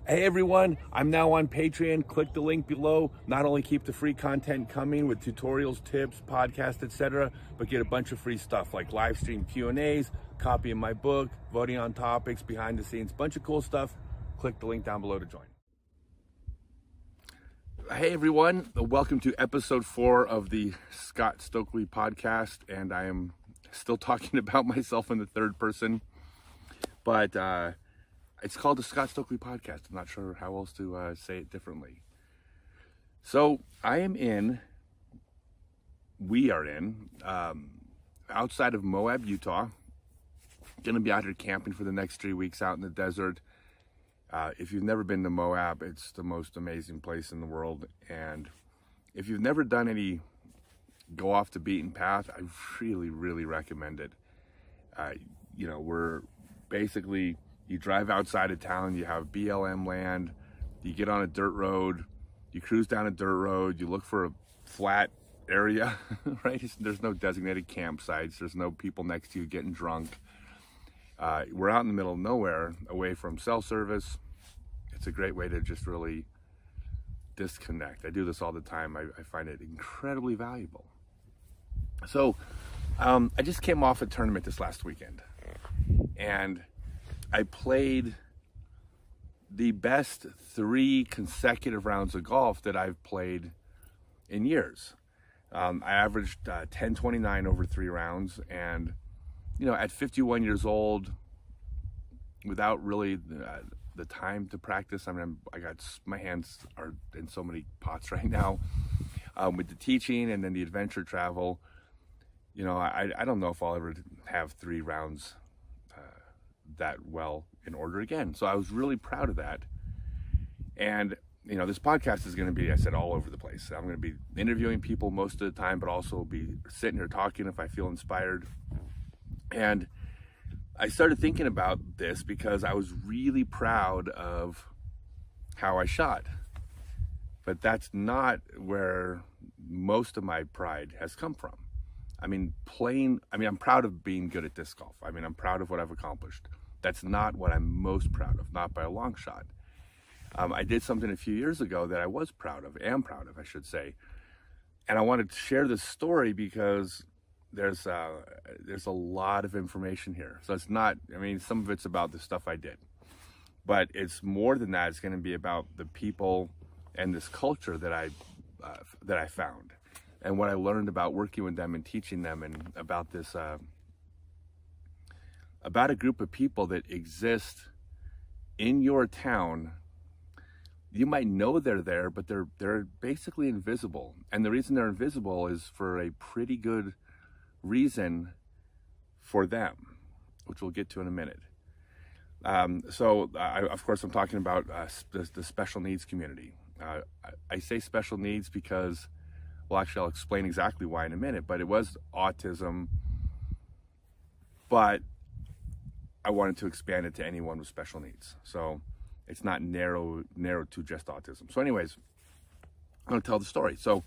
Hey everyone, I'm now on Patreon. Click the link below. Not only keep the free content coming with tutorials, tips, podcasts, etc., but get a bunch of free stuff like live stream Q&As, copy of my book, voting on topics, behind the scenes, bunch of cool stuff. Click the link down below to join. Hey everyone, welcome to episode 4 of the Scott Stokely Podcast, and I am still talking about myself in the third person, but it's called the Scott Stokely Podcast. I'm not sure how else to say it differently. So we are in, outside of Moab, Utah. Going to be out here camping for the next 3 weeks out in the desert. If you've never been to Moab, it's the most amazing place in the world. And if you've never done any go off the beaten path, I really, really recommend it. We're basically, you drive outside of town, you have BLM land, you get on a dirt road, you cruise down a dirt road, you look for a flat area, right? There's no designated campsites, there's no people next to you getting drunk. We're out in the middle of nowhere, away from cell service. It's a great way to just really disconnect. I do this all the time. I find it incredibly valuable. So I just came off a tournament this last weekend, and I played the best 3 consecutive rounds of golf that I've played in years. I averaged 10.29 over 3 rounds, and at 51 years old, without really the time to practice, my hands are in so many pots right now, with the teaching and then the adventure travel. I don't know if I'll ever have 3 rounds that well in order again. So I was really proud of that. And this podcast is going to be, I said, all over the place. I'm going to be interviewing people most of the time, but also be sitting here talking if I feel inspired. And I started thinking about this because I was really proud of how I shot. But that's not where most of my pride has come from. I'm proud of being good at disc golf. I'm proud of what I've accomplished. That's not what I'm most proud of, not by a long shot. I did something a few years ago that I was proud of, I should say. And I wanted to share this story because there's a lot of information here. So it's not, some of it's about the stuff I did, but it's more than that. It's going to be about the people and this culture that I found, and what I learned about working with them and teaching them, and about this, about a group of people that exist in your town. You might know they're there, but they're basically invisible. And the reason they're invisible is for a pretty good reason for them, which we'll get to in a minute. Of course, I'm talking about the special needs community. I say special needs because, well, actually, I'll explain exactly why in a minute, but it was autism, but I wanted to expand it to anyone with special needs. So it's not narrow to just autism. So anyways, I'm going to tell the story. So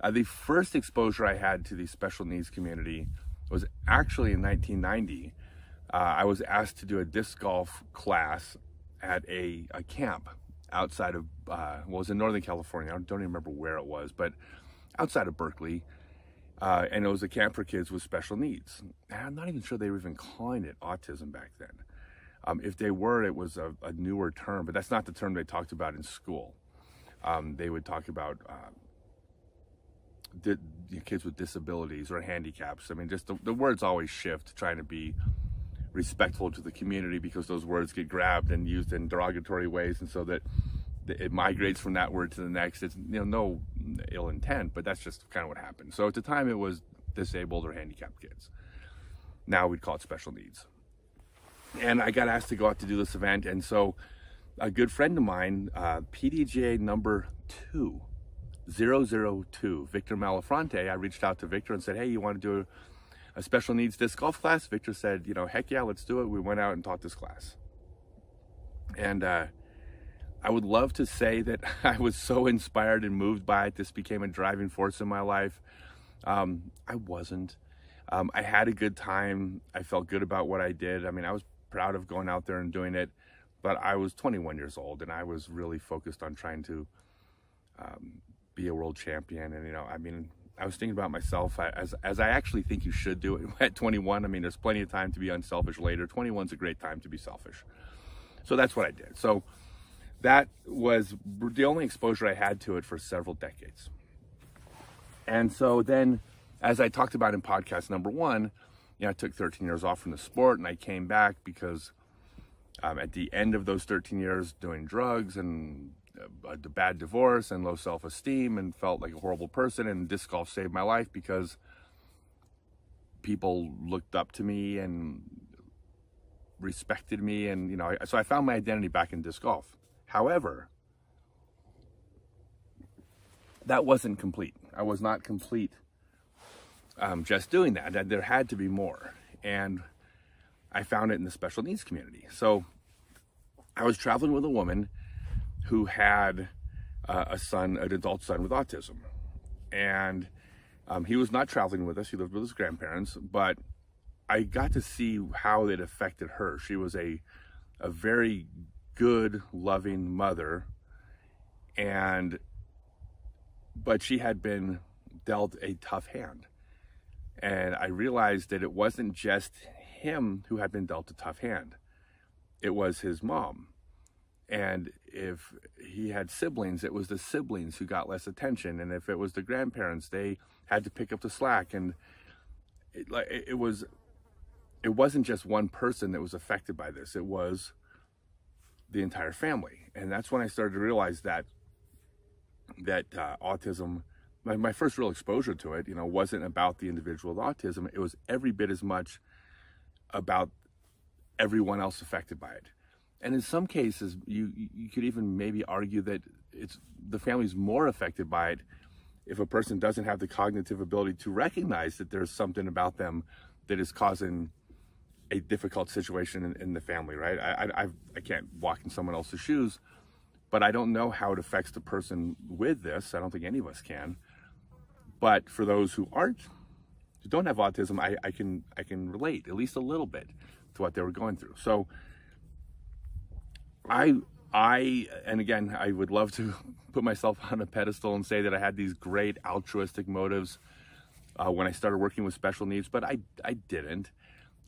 the first exposure I had to the special needs community was actually in 1990. I was asked to do a disc golf class at a camp outside of, it was in Northern California. I don't even remember where it was, but outside of Berkeley. And it was a camp for kids with special needs. And I'm not even sure they were even calling it autism back then. If they were, it was a newer term, but that's not the term they talked about in school. They would talk about kids with disabilities or handicaps. Just the words always shift, trying to be respectful to the community, because those words get grabbed and used in derogatory ways, and so that it migrates from that word to the next. It's no ill intent, but that's just kind of what happened. So at the time, it was disabled or handicapped kids. Now we'd call it special needs. And I got asked to go out to do this event, and so a good friend of mine, PDGA number 002, Victor Malafronte, I reached out to Victor and said, hey, you want to do a special needs disc golf class? Victor said, heck yeah, let's do it. We went out and taught this class. And I would love to say that I was so inspired and moved by it, this became a driving force in my life. I wasn't. I had a good time. I felt good about what I did. I was proud of going out there and doing it, but I was 21 years old, and I was really focused on trying to be a world champion. And, I was thinking about myself as I actually think you should do it at 21. There's plenty of time to be unselfish later. 21's a great time to be selfish. So that's what I did. So that was the only exposure I had to it for several decades. And so then, as I talked about in podcast number 1, I took 13 years off from the sport, and I came back because at the end of those 13 years doing drugs and a bad divorce and low self-esteem, and felt like a horrible person, and disc golf saved my life because people looked up to me and respected me, and so I found my identity back in disc golf. However, that wasn't complete. I was not complete just doing that. There had to be more, and I found it in the special needs community. So I was traveling with a woman who had an adult son with autism, and he was not traveling with us. He lived with his grandparents, but I got to see how it affected her. She was a very good, loving mother, but she had been dealt a tough hand. And I realized that it wasn't just him who had been dealt a tough hand. It was his mom. And if he had siblings, it was the siblings who got less attention. And if it was the grandparents, they had to pick up the slack. And it wasn't just one person that was affected by this. It was the entire family. And that's when I started to realize that autism, my first real exposure to it, wasn't about the individual with autism. It was every bit as much about everyone else affected by it. And in some cases, you could even maybe argue that the family's more affected by it if a person doesn't have the cognitive ability to recognize that there's something about them that is causing a difficult situation in the family, right? I can't walk in someone else's shoes, but I don't know how it affects the person with this. I don't think any of us can. But for those who don't have autism, I can relate at least a little bit to what they were going through. So and again, I would love to put myself on a pedestal and say that I had these great altruistic motives when I started working with special needs, but I didn't.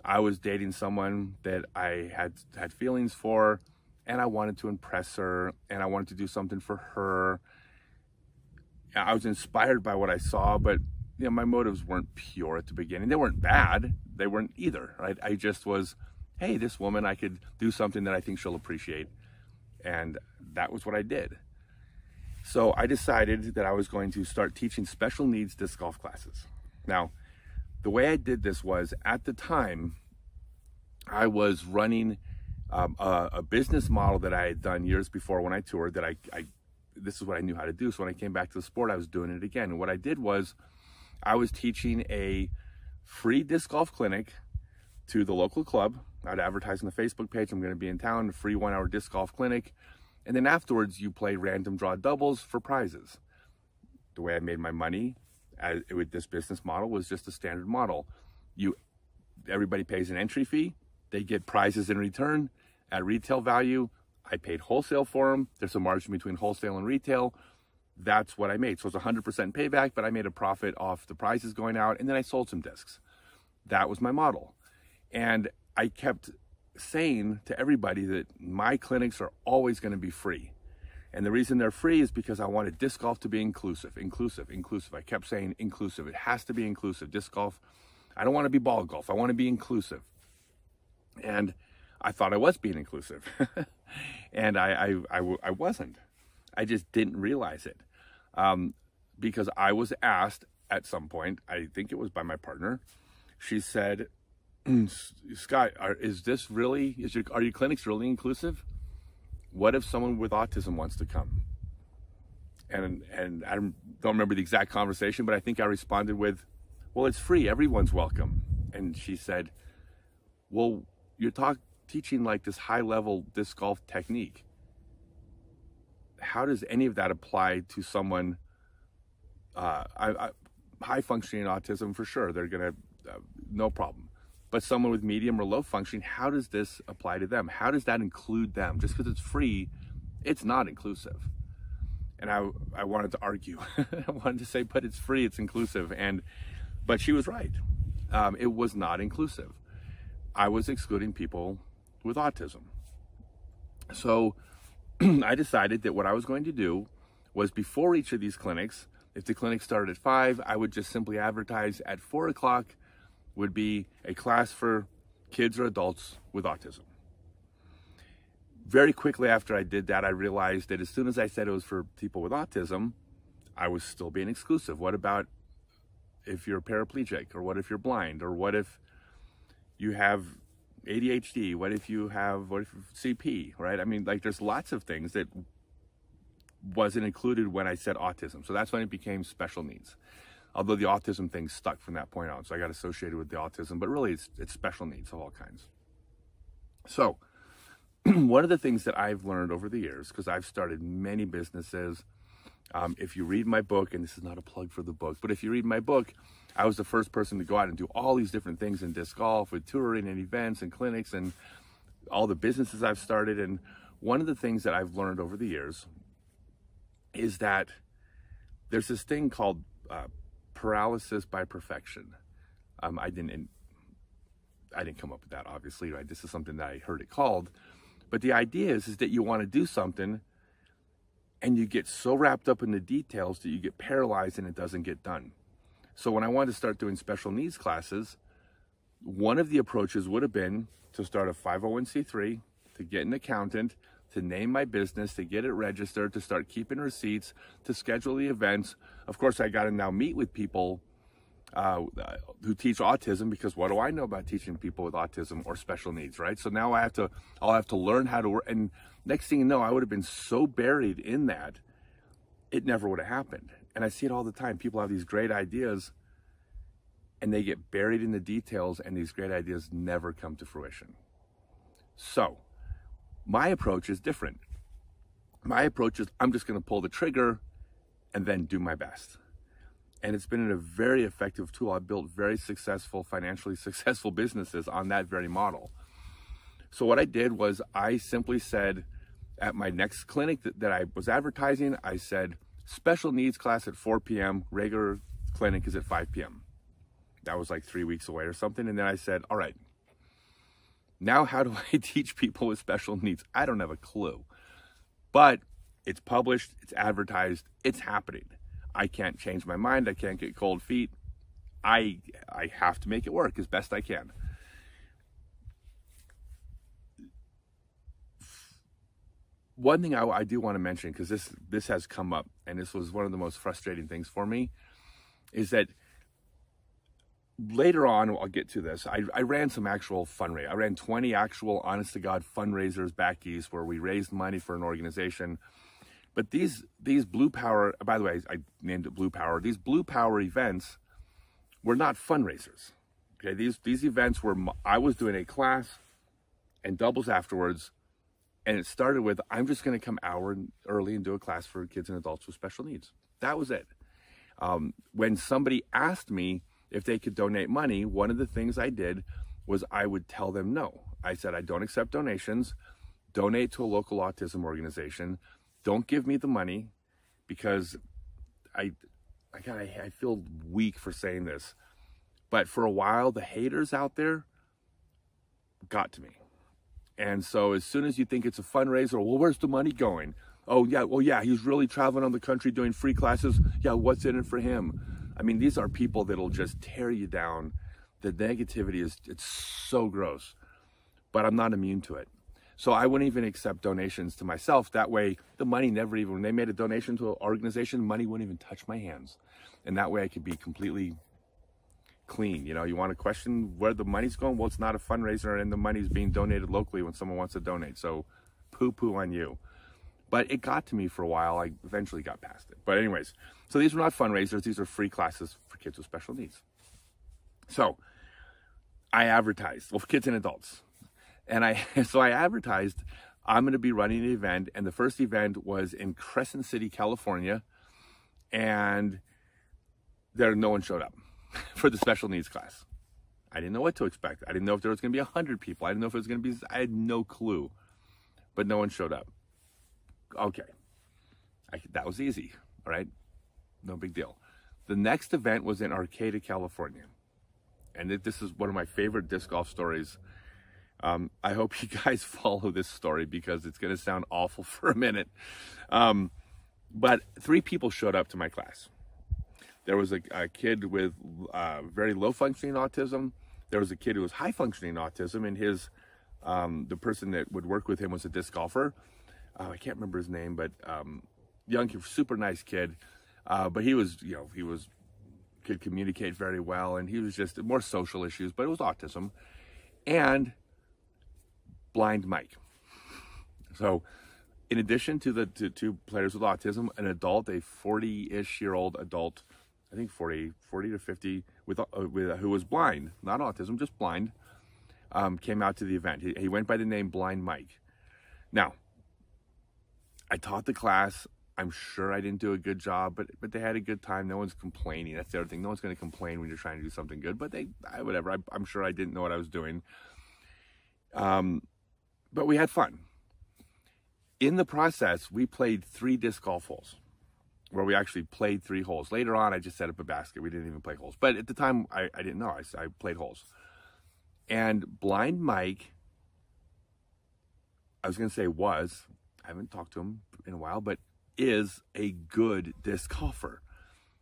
I was dating someone that I had feelings for, and I wanted to impress her, and I wanted to do something for her. I was inspired by what I saw, but my motives weren't pure at the beginning. They weren't bad. They weren't either, right? I just was, hey, this woman, I could do something that I think she'll appreciate. And that was what I did. So I decided that I was going to start teaching special needs disc golf classes. Now, the way I did this was, at the time, I was running a business model that I had done years before when I toured, that this is what I knew how to do. So when I came back to the sport, I was doing it again. And what I did was, I was teaching a free disc golf clinic to the local club. I'd advertise on the Facebook page, I'm going to be in town, a free 1-hour disc golf clinic. And then afterwards, you play random draw doubles for prizes. The way I made my money with this business model was just a standard model. Everybody pays an entry fee. They get prizes in return at retail value. I paid wholesale for them. There's a margin between wholesale and retail. That's what I made. So it's 100% payback, but I made a profit off the prizes going out, and then I sold some discs. That was my model. And I kept saying to everybody that my clinics are always going to be free. And the reason they're free is because I wanted disc golf to be inclusive. I kept saying inclusive. It has to be inclusive. Disc golf, I don't want to be ball golf. I want to be inclusive. And I thought I was being inclusive. And I wasn't. I just didn't realize it. Because I was asked at some point, I think it was by my partner, she said, Scott, are your clinics really inclusive? What if someone with autism wants to come? And I don't remember the exact conversation, but I think I responded with, well, it's free. Everyone's welcome. And she said, well, you're teaching like this high-level disc golf technique. How does any of that apply to someone high-functioning autism? For sure, they're gonna no problem. but someone with medium or low functioning, how does this apply to them? How does that include them? Just because it's free, it's not inclusive. And I wanted to argue. I wanted to say, but it's free, it's inclusive. But she was right. It was not inclusive. I was excluding people with autism. So I decided that what I was going to do was, before each of these clinics, if the clinic started at 5, I would just simply advertise at 4 o'clock would be a class for kids or adults with autism. Very quickly after I did that, I realized that as soon as I said it was for people with autism, I was still being exclusive. What about if you're paraplegic? Or what if you're blind? Or what if you have ADHD? What if you have CP, right? I mean, like, there's lots of things that wasn't included when I said autism. So that's when it became special needs. Although the autism thing stuck from that point on. So I got associated with the autism, but really it's special needs of all kinds. So one of the things that I've learned over the years, because I've started many businesses, if you read my book, and this is not a plug for the book, but if you read my book, I was the first person to go out and do all these different things in disc golf with touring and events and clinics and all the businesses I've started. And one of the things that I've learned over the years is that there's this thing called paralysis by perfection. I didn't come up with that, obviously, right? This is something that I heard it called. But the idea is that you want to do something and you get so wrapped up in the details that you get paralyzed and it doesn't get done. So when I wanted to start doing special needs classes, one of the approaches would have been to start a 501c3, to get an accountant, to name my business, to get it registered, to start keeping receipts, to schedule the events. Of course, I got to now meet with people who teach autism, because what do I know about teaching people with autism or special needs, right? So now I'll have to learn how to work. And next thing you know, I would have been so buried in that, it never would have happened. And I see it all the time. People have these great ideas and they get buried in the details, and these great ideas never come to fruition. So my approach is different. My approach is, I'm just going to pull the trigger and then do my best. And it's been a very effective tool. I've built very successful, financially successful businesses on that very model. So what I did was, I simply said at my next clinic that I was advertising, I said, special needs class at 4 p.m., regular clinic is at 5 p.m. That was like 3 weeks away or something. And then I said, all right, now how do I teach people with special needs? I don't have a clue. But it's published, it's advertised, it's happening. I can't change my mind. I can't get cold feet. I have to make it work as best I can. One thing I do want to mention, because this has come up, and this was one of the most frustrating things for me, is that later on, I'll get to this, I ran some actual fundraisers. I ran 20 actual, honest-to-God fundraisers back east where we raised money for an organization. But these Blue Power, by the way, I named it Blue Power. These Blue Power events were not fundraisers. Okay, these events were, I was doing a class and doubles afterwards, and it started with, I'm just going to come an hour early and do a class for kids and adults with special needs. That was it. When somebody asked me if they could donate money, one of the things I did was I would tell them no. I said, I don't accept donations. Donate to a local autism organization. Don't give me the money, because I feel weak for saying this, but for a while, the haters out there got to me. And so as soon as you think it's a fundraiser, well, where's the money going? Oh yeah, well yeah, he's really traveling on the country doing free classes. Yeah, what's in it for him? I mean, these are people that'll just tear you down. The negativity it's so gross, but I'm not immune to it. So I wouldn't even accept donations to myself. That way, the money never even, when they made a donation to an organization, money wouldn't even touch my hands. And that way I could be completely clean. You know, you want to question where the money's going? Well, it's not a fundraiser, and the money's being donated locally when someone wants to donate. So poo-poo on you. But it got to me for a while. I eventually got past it. But anyways, so these were not fundraisers. These are free classes for kids with special needs. So I advertised, well, for kids and adults. And I advertised, I'm going to be running an event. And the first event was in Crescent City, California. And no one showed up for the special needs class. I didn't know what to expect. I didn't know if there was going to be 100 people. I didn't know if it was going to be, I had no clue. But no one showed up. Okay. That was easy, all right? No big deal. The next event was in Arcata, California. And this is one of my favorite disc golf stories. I hope you guys follow this story because it's going to sound awful for a minute. But 3 people showed up to my class. There was a kid with very low functioning autism. There was a kid who was high functioning autism, and his the person that would work with him was a disc golfer. I can't remember his name, but young, super nice kid. But he was, could communicate very well, and he was just more social issues, but it was autism. And blind Mike. So in addition to the 2 players with autism, an adult, a 40-ish year old adult, I think 40 to 50, who was blind, not autism, just blind, came out to the event. He went by the name Blind Mike. Now, I taught the class. I'm sure I didn't do a good job, but they had a good time. No one's complaining. That's the other thing. No one's going to complain when you're trying to do something good, but whatever. I'm sure I didn't know what I was doing. But we had fun. In the process, we played 3 disc golf holes, where we actually played 3 holes. Later on, I just set up a basket. We didn't even play holes. But at the time, I didn't know. I played holes. And Blind Mike, I was going to say I haven't talked to him in a while, but is a good disc golfer.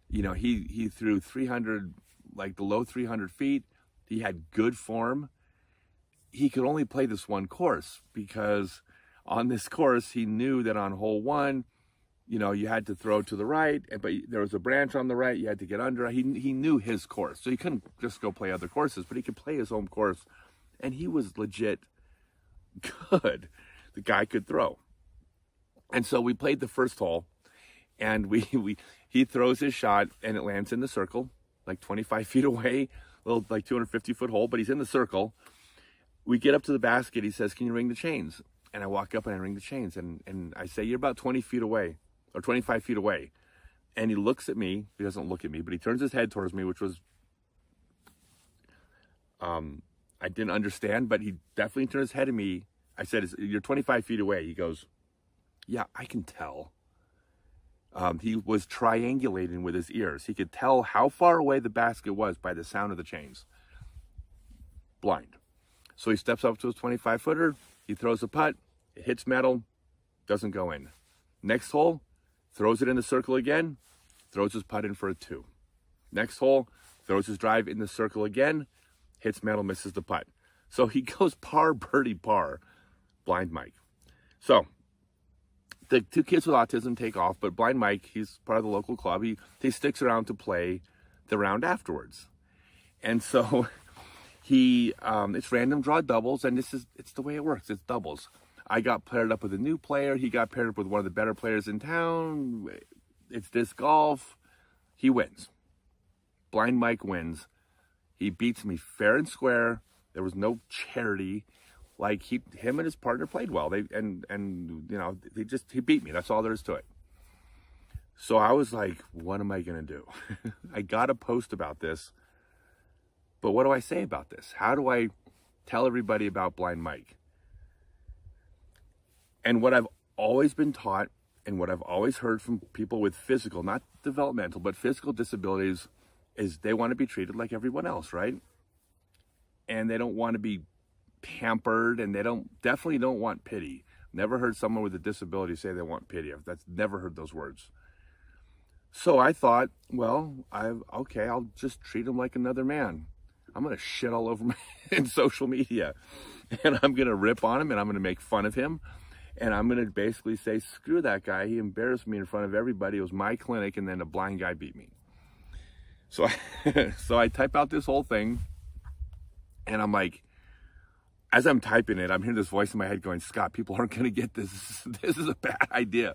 He threw 300, like the low 300 feet. He had good form. He could only play this one course because on this course, he knew that on hole 1, you had to throw to the right, but there was a branch on the right. You had to get under. He knew his course, so he couldn't just go play other courses, but he could play his home course, and he was legit good. The guy could throw. And so we played the first hole, and he throws his shot, and it lands in the circle, like 25 feet away, little like 250-foot hole, but he's in the circle. We get up to the basket. He says, "Can you ring the chains?" And I walk up and I ring the chains, and I say, "You're about 20 feet away, or 25 feet away." And he looks at me. He doesn't look at me, but he turns his head towards me, which was, I didn't understand, but he definitely turned his head to me. I said, "You're 25 feet away." He goes, "Yeah, I can tell." He was triangulating with his ears. He could tell how far away the basket was by the sound of the chains. Blind. So he steps up to his 25-footer. He throws a putt. It hits metal. Doesn't go in. Next hole, throws it in the circle again. Throws his putt in for a 2. Next hole, throws his drive in the circle again. Hits metal, misses the putt. So he goes par, birdie, par. Blind Mike. So the 2 kids with autism take off, but Blind Mike, he's part of the local club. He sticks around to play the round afterwards. And so it's random draw doubles, and it's the way it works. It's doubles. I got paired up with a new player. He got paired up with one of the better players in town. It's disc golf. He wins. Blind Mike wins. He beats me fair and square. There was no charity. Like him and his partner played well. He beat me. That's all there is to it. So I was like, what am I gonna do? I gotta post about this. But what do I say about this? How do I tell everybody about Blind Mike? And what I've always been taught, and what I've always heard from people with physical, not developmental, but physical disabilities, is they want to be treated like everyone else, right? And they don't want to be pampered, and they definitely don't want pity. Never heard someone with a disability say they want pity. That's never heard those words. So I thought, well, I'll just treat him like another man. I'm going to shit all over in social media, and I'm going to rip on him, and I'm going to make fun of him, and I'm going to basically say, screw that guy. He embarrassed me in front of everybody. It was my clinic, and then a blind guy beat me. So I type out this whole thing, and I'm like, as I'm typing it, I'm hearing this voice in my head going, Scott, people aren't going to get this. This is a bad idea.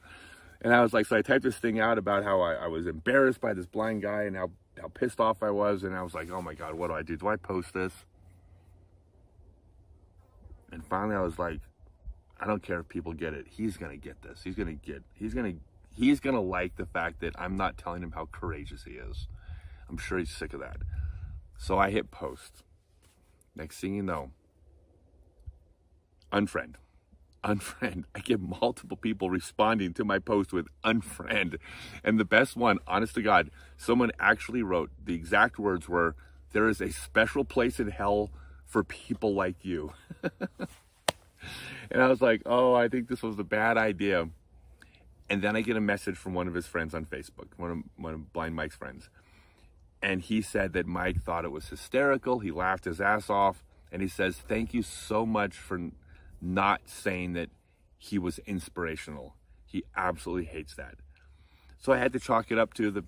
And I was like, so I typed this thing out about how I was embarrassed by this blind guy and how pissed off I was. And I was like, oh my God, what do I do? Do I post this? And finally I was like, I don't care if people get it. He's going to get this. He's going to like the fact that I'm not telling him how courageous he is. I'm sure he's sick of that. So I hit post. Next thing you know, unfriend. Unfriend. I get multiple people responding to my post with unfriend. And the best one, honest to God, someone actually wrote, the exact words were, "There is a special place in hell for people like you." And I was like, oh, I think this was a bad idea. And then I get a message from one of his friends on Facebook, one of Blind Mike's friends. And he said that Mike thought it was hysterical. He laughed his ass off. And he says, "Thank you so much for not saying that he was inspirational." He absolutely hates that. So I had to chalk it up to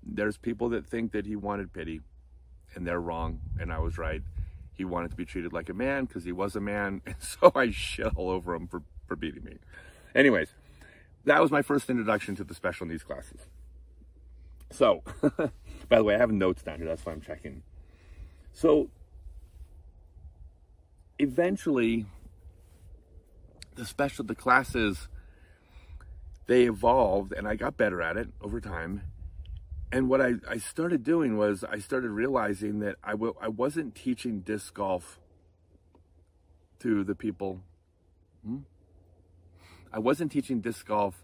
there's people that think that he wanted pity, and they're wrong, and I was right. He wanted to be treated like a man because he was a man, and so I shit all over him for beating me. Anyways, that was my first introduction to the special needs classes. So, by the way, I have notes down here, that's why I'm checking. So, eventually, the classes, they evolved, and I got better at it over time. And what I started doing was I started realizing that I wasn't teaching disc golf to the people. I wasn't teaching disc golf.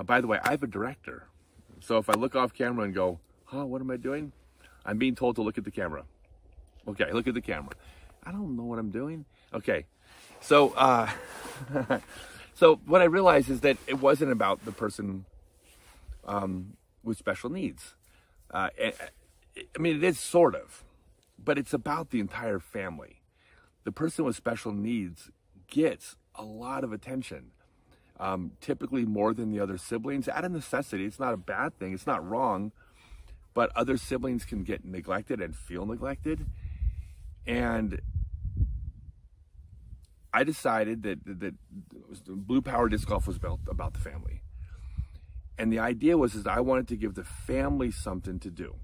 By the way, I have a director. So if I look off camera and go, what am I doing? I'm being told to look at the camera. Okay, look at the camera. I don't know what I'm doing. Okay, so so what I realized is that it wasn't about the person with special needs. I mean, it is sort of, but it's about the entire family. The person with special needs gets a lot of attention, typically more than the other siblings. Out of necessity, it's not a bad thing, it's not wrong, but other siblings can get neglected and feel neglected. And I decided that Blue Power Disc Golf was about the family. And the idea was I wanted to give the family something to do.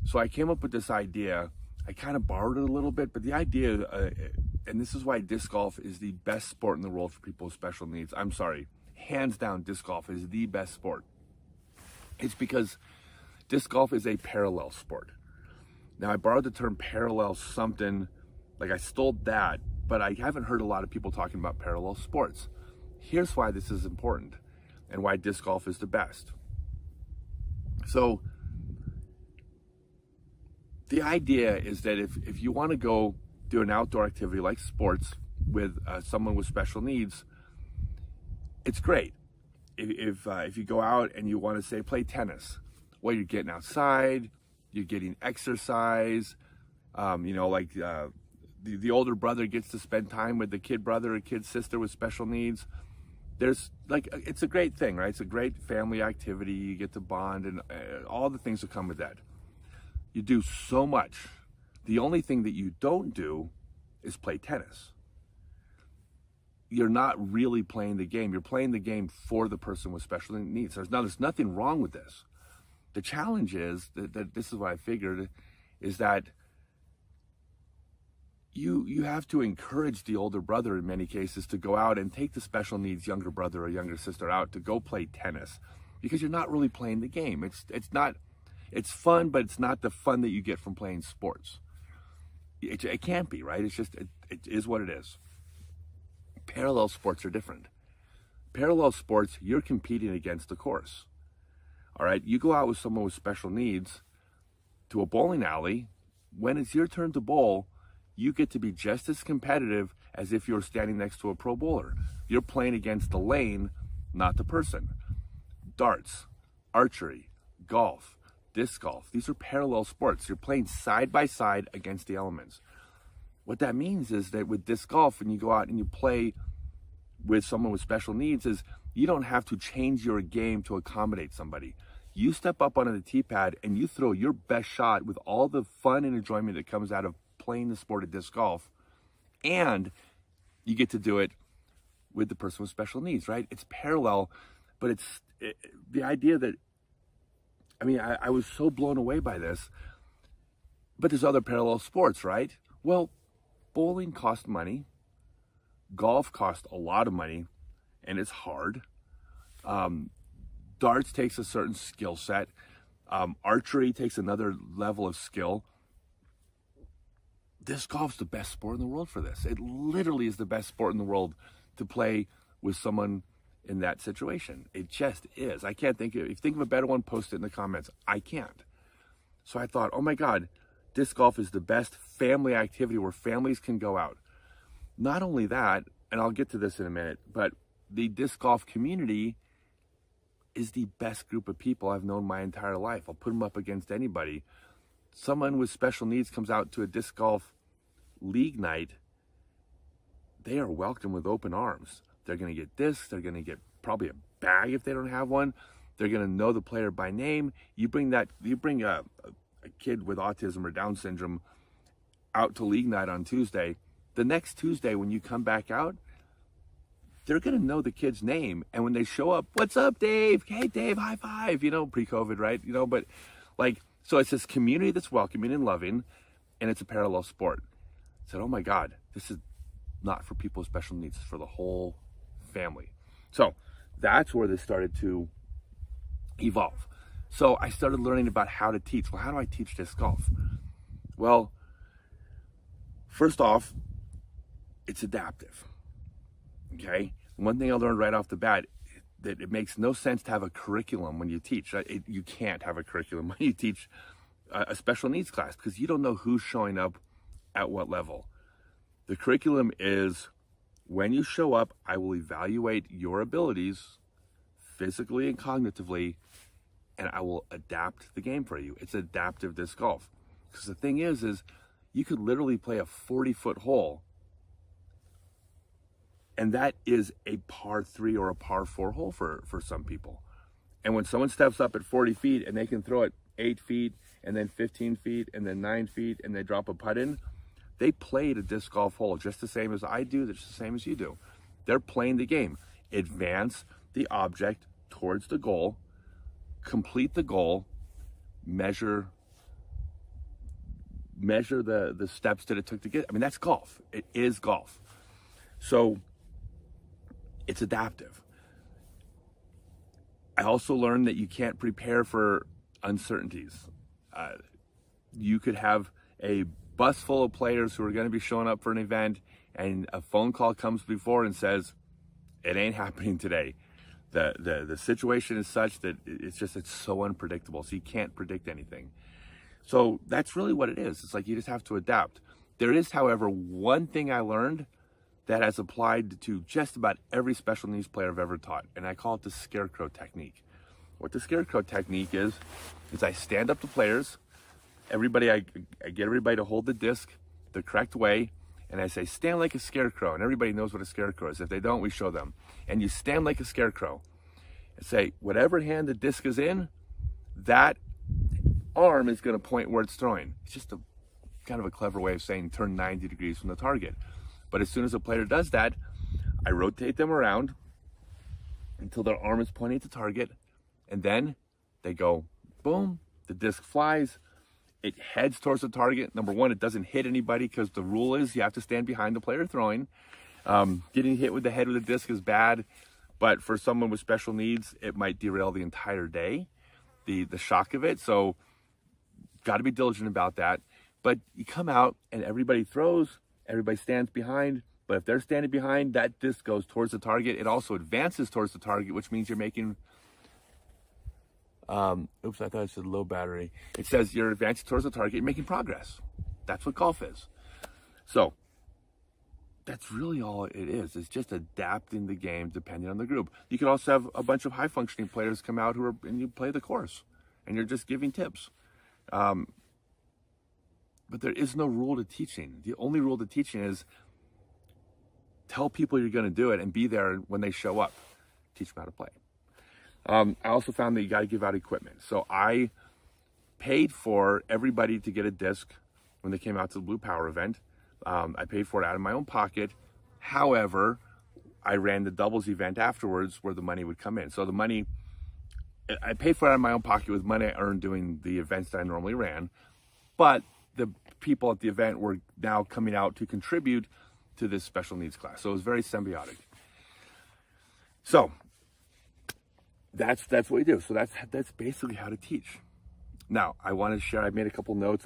So I came up with this idea. I kind of borrowed it a little bit, but the idea, and this is why disc golf is the best sport in the world for people with special needs. I'm sorry, hands down, disc golf is the best sport. It's because disc golf is a parallel sport. Now, I borrowed the term parallel something, like I stole that, but I haven't heard a lot of people talking about parallel sports. Here's why this is important and why disc golf is the best. So the idea is that if you want to go do an outdoor activity like sports with someone with special needs, it's great. If you go out and you want to, say, play tennis, well, you're getting outside, you're getting exercise, like the older brother gets to spend time with the kid brother or kid sister with special needs. There's it's a great thing, right? It's a great family activity. You get to bond and all the things that come with that. You do so much. The only thing that you don't do is play tennis. You're not really playing the game. You're playing the game for the person with special needs. There's nothing wrong with this. The challenge is that this is what I figured, is that you have to encourage the older brother in many cases to go out and take the special needs younger brother or younger sister out to go play tennis, because you're not really playing the game. It's fun, but it's not the fun that you get from playing sports. It can't be, right? It's just, it is what it is. Parallel sports are different. Parallel sports, you're competing against the course. All right, you go out with someone with special needs to a bowling alley. When it's your turn to bowl, you get to be just as competitive as if you're standing next to a pro bowler. You're playing against the lane, not the person. Darts, archery, golf, disc golf, these are parallel sports. You're playing side by side against the elements. What that means is that with disc golf, when you go out and you play with someone with special needs, is you don't have to change your game to accommodate somebody. You step up onto the tee pad and you throw your best shot with all the fun and enjoyment that comes out of playing the sport of disc golf, and you get to do it with the person with special needs, right? It's parallel, but the idea that, I was so blown away by this, but there's other parallel sports, right? Well, bowling costs money, golf costs a lot of money, and it's hard. Darts takes a certain skill set. Archery takes another level of skill. disc golf's the best sport in the world for this. It literally is the best sport in the world to play with someone in that situation. It just is. I can't think of, if you think of a better one, post it in the comments. I can't. So I thought, oh my God, disc golf is the best family activity where families can go out. Not only that, and I'll get to this in a minute, but the disc golf community is the best group of people I've known my entire life. I'll put them up against anybody. Someone with special needs comes out to a disc golf league night, they are welcomed with open arms. They're going to get discs. They're going to get probably a bag if they don't have one. They're going to know the player by name. You bring a kid with autism or Down syndrome out to league night on Tuesday. The next Tuesday when you come back out, they're going to know the kid's name. And when they show up, what's up, Dave? Hey, Dave, high five. Pre-COVID, right? But so it's this community that's welcoming and loving, and it's a parallel sport. I said, oh my God, this is not for people with special needs, it's for the whole family. So that's where this started to evolve. So I started learning about how to teach. Well, how do I teach disc golf? Well, first off, it's adaptive. Okay? One thing I learned right off the bat, that it makes no sense to have a curriculum when you teach. You can't have a curriculum when you teach a special needs class because you don't know who's showing up at what level. The curriculum is, when you show up, I will evaluate your abilities physically and cognitively, and I will adapt the game for you. It's adaptive disc golf. Because the thing is you could literally play a 40-foot hole, and that is a par 3 or a par 4 hole for some people. And when someone steps up at 40 feet and they can throw it 8 feet and then 15 feet and then 9 feet and they drop a putt in, they played a disc golf hole just the same as I do, just the same as you do. They're playing the game. Advance the object towards the goal, complete the goal, measure the steps that it took to get. I mean, that's golf. It is golf. So it's adaptive. I also learned that you can't prepare for uncertainties. You could have a bus full of players who are going to be showing up for an event, and a phone call comes before and says, it ain't happening today. The situation is such that it's so unpredictable, so you can't predict anything. So that's really what it is. It's like you just have to adapt. There is, however, one thing I learned that has applied to just about every special needs player I've ever taught, and I call it the Scarecrow Technique. What the Scarecrow Technique is I stand up to players, I get everybody to hold the disc the correct way, and I say, stand like a scarecrow, and everybody knows what a scarecrow is. If they don't, we show them. And you stand like a scarecrow and say, whatever hand the disc is in, that arm is going to point where it's throwing. It's just kind of a clever way of saying turn 90 degrees from the target. But as soon as a player does that, I rotate them around until their arm is pointing at the target, and then they go, boom, the disc flies, it heads towards the target. Number one, it doesn't hit anybody because the rule is you have to stand behind the player throwing. Getting hit with the head of the disc is bad, but for someone with special needs, it might derail the entire day, the shock of it. So got to be diligent about that. But you come out and everybody throws, everybody stands behind, but if they're standing behind, that disc goes towards the target. It also advances towards the target, which means you're making, oops, I thought it said low battery. It says you're advancing towards the target, you're making progress. That's what golf is. So that's really all it is. It's just adapting the game depending on the group. You can also have a bunch of high functioning players come out and you play the course and you're just giving tips. But there is no rule to teaching. The only rule to teaching is tell people you're going to do it and be there when they show up. Teach them how to play. I also found that you got to give out equipment. So I paid for everybody to get a disc when they came out to the Blue Power event. I paid for it out of my own pocket. However, I ran the doubles event afterwards where the money would come in. So the money, I paid for it out of my own pocket with money I earned doing the events that I normally ran. But the people at the event were now coming out to contribute to this special needs class. So it was very symbiotic. So that's what we do. So that's basically how to teach. Now, I want to share, I made a couple notes.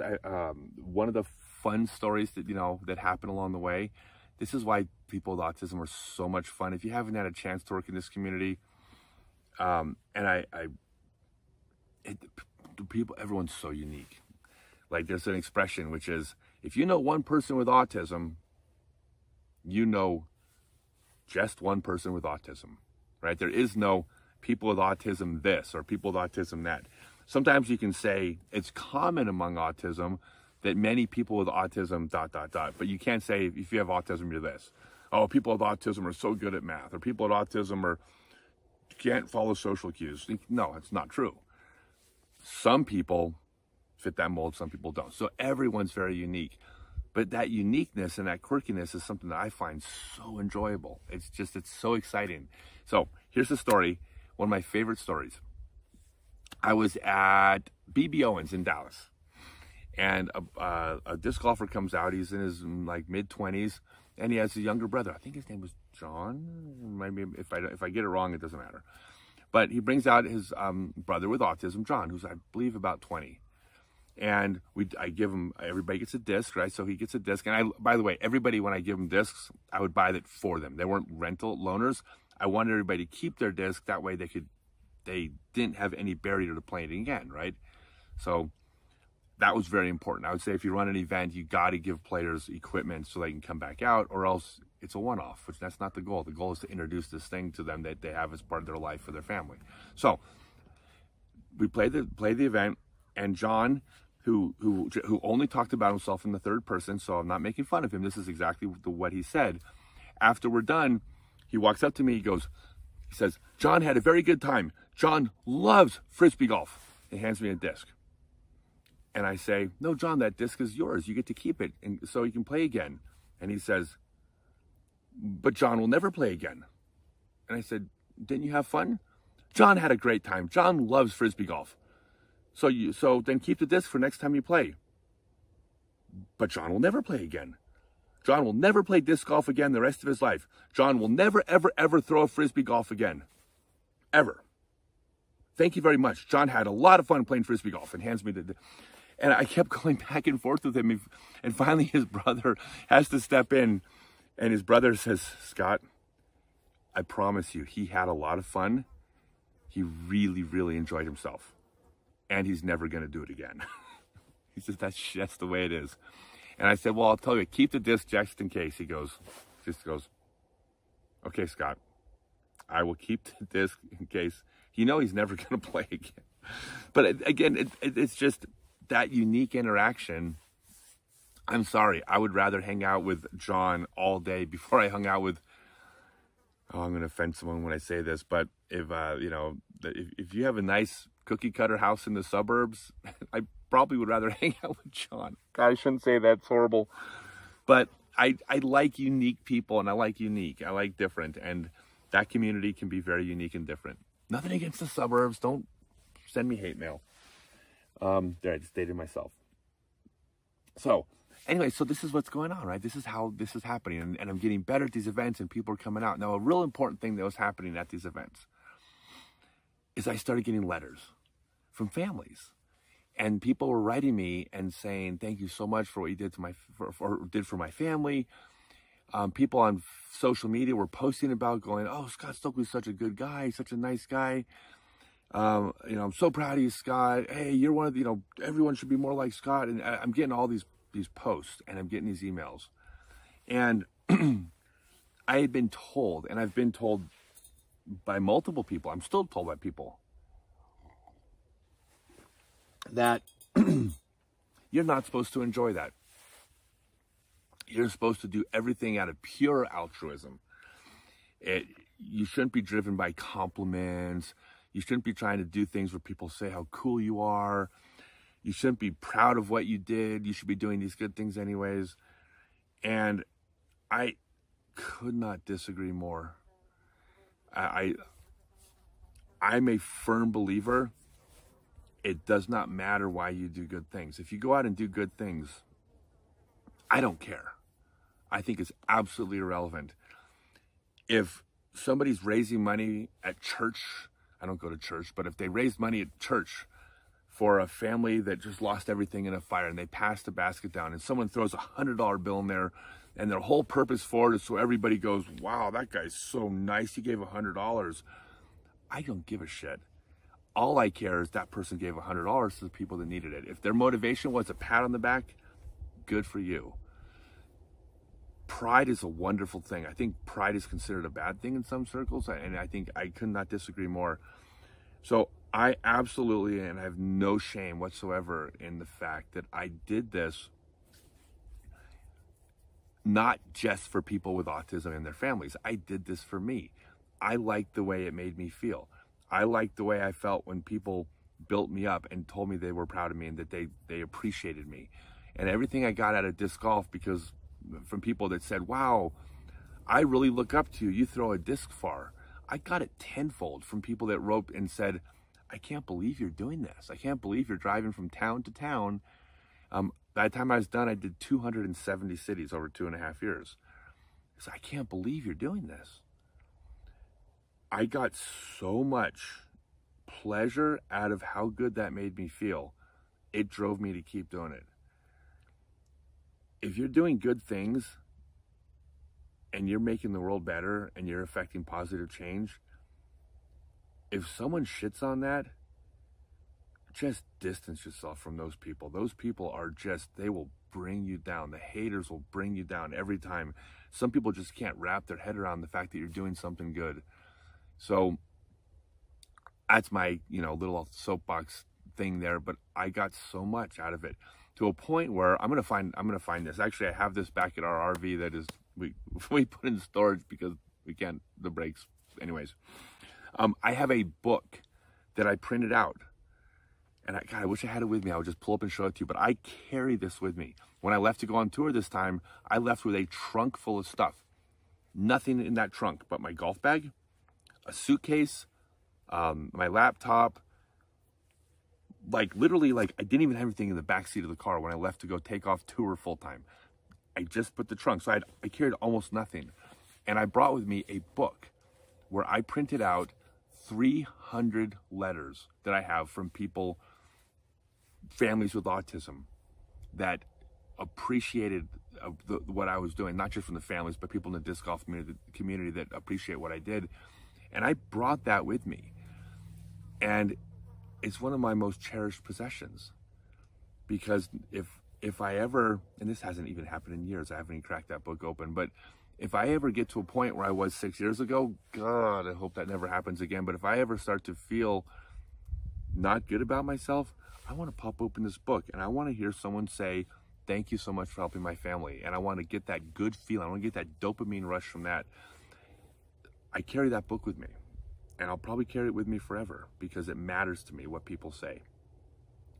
One of the fun stories that, that happen along the way. This is why people with autism are so much fun. If you haven't had a chance to work in this community, everyone's so unique. Like, there's an expression which is, if you know one person with autism, you know just one person with autism, right? There is no people with autism this or people with autism that. Sometimes you can say it's common among autism that many people with autism ... But you can't say if you have autism, you're this. Oh, people with autism are so good at math, or people with autism can't follow social cues. No, it's not true. Some people fit that mold, some people don't. So everyone's very unique. But that uniqueness and that quirkiness is something that I find so enjoyable. It's so exciting. So here's the story, one of my favorite stories. I was at B.B. Owens in Dallas, and a disc golfer comes out. He's in his mid-20s, and he has a younger brother. I think his name was John. Maybe if I get it wrong, it doesn't matter. But he brings out his brother with autism, John, who's I believe about 20. And I give him, everybody gets a disc, right? So he gets a disc. And by the way, everybody, when I give them discs, I would buy that for them. They weren't rental loaners. I wanted everybody to keep their disc. That way they didn't have any barrier to playing again, right? So that was very important. I would say if you run an event, you got to give players equipment so they can come back out, or else it's a one-off, which that's not the goal. The goal is to introduce this thing to them that they have as part of their life for their family. So we played the event, and John, who only talked about himself in the third person, so I'm not making fun of him. This is exactly what he said. After we're done, he walks up to me. He says, "John had a very good time. John loves Frisbee golf." He hands me a disc. And I say, "No, John, that disc is yours. You get to keep it, and so you can play again." And he says, "But John will never play again." And I said, "Didn't you have fun?" "John had a great time. John loves Frisbee golf. So then keep the disc for next time you play." "But John will never play again. John will never play disc golf again the rest of his life. John will never, ever, ever throw a Frisbee golf again. Ever. Thank you very much. John had a lot of fun playing Frisbee golf," and hands me and I kept going back and forth with him. And finally his brother has to step in, and his brother says, "Scott, I promise you, he had a lot of fun. He really, really enjoyed himself. And he's never going to do it again." He says, that's the way it is. And I said, "Well, I'll tell you, keep the disc just in case." He goes, "Okay, Scott, I will keep the disc in case." He's never going to play again. But again, it's just that unique interaction. I'm sorry, I would rather hang out with John all day before I hung out with, I'm going to offend someone when I say this, but if you have a nice cookie cutter house in the suburbs, I probably would rather hang out with John. God, I shouldn't say that. It's horrible. But I like unique people, and I like different, and that community can be very unique and different. Nothing against the suburbs. Don't send me hate mail. There, I just dated myself. So anyway, so this is what's going on, right? This is how this is happening, and I'm getting better at these events, and people are coming out. Now, a real important thing that was happening at these events is I started getting letters from families, and people were writing me and saying, "Thank you so much for what you did did for my family." People on social media were posting about going, "Oh, Scott Stokely's such a good guy, such a nice guy. I'm so proud of you, Scott. Hey, you're one of the, everyone should be more like Scott." And I'm getting all these posts, and I'm getting these emails. And I had been told, and I've been told by multiple people, I'm still told by people, that you're not supposed to enjoy that. You're supposed to do everything out of pure altruism. You shouldn't be driven by compliments. You shouldn't be trying to do things where people say how cool you are. You shouldn't be proud of what you did. You should be doing these good things anyways. And I could not disagree more. I'm a firm believer. It does not matter why you do good things. If you go out and do good things, I don't care. I think it's absolutely irrelevant. If somebody's raising money at church, I don't go to church, but if they raise money at church for a family that just lost everything in a fire, and they pass the basket down, and someone throws $100 bill in there, and their whole purpose for it is so everybody goes, wow, that guy's so nice, he gave $100. I don't give a shit. All I care is that person gave $100 to the people that needed it. If their motivation was a pat on the back, good for you. Pride is a wonderful thing. I think pride is considered a bad thing in some circles, and I think I could not disagree more. So I absolutely, and I have no shame whatsoever in the fact that I did this not just for people with autism and their families. I did this for me. I liked the way it made me feel. I liked the way I felt when people built me up and told me they were proud of me and that they appreciated me. And everything I got out of disc golf, because from people that said, wow, I really look up to you, you throw a disc far. I got it tenfold from people that wrote and said, I can't believe you're doing this. I can't believe you're driving from town to town. By the time I was done, I did 270 cities over 2.5 years. So I can't believe you're doing this. I got so much pleasure out of how good that made me feel. It drove me to keep doing it. If you're doing good things and you're making the world better and you're affecting positive change, if someone shits on that, just distance yourself from those people. Those people are just, they will bring you down. The haters will bring you down every time. Some people just can't wrap their head around the fact that you're doing something good. So that's my, little soapbox thing there, but I got so much out of it to a point where I'm going to find this. Actually, I have this back at our RV that is, we put in storage because we can't, the brakes. Anyways, I have a book that I printed out, and I wish I had it with me. I would just pull up and show it to you, but I carry this with me. When I left to go on tour this time, I left with a trunk full of stuff. Nothing in that trunk but my golf bag, a suitcase, my laptop, literally I didn't even have everything in the back seat of the car when I left to go take off tour full time. I just put the trunk. So I carried almost nothing. And I brought with me a book where I printed out 300 letters that I have from people, families with autism, that appreciated what I was doing, not just from the families, but people in the disc golf community that appreciate what I did. And I brought that with me. And it's one of my most cherished possessions, because if I ever, and this hasn't even happened in years, I haven't even cracked that book open, but if I ever get to a point where I was 6 years ago, God, I hope that never happens again. But if I ever start to feel not good about myself, I want to pop open this book and I want to hear someone say, thank you so much for helping my family. And I want to get that good feeling. I want to get that dopamine rush from that. I carry that book with me, and I'll probably carry it with me forever because it matters to me what people say.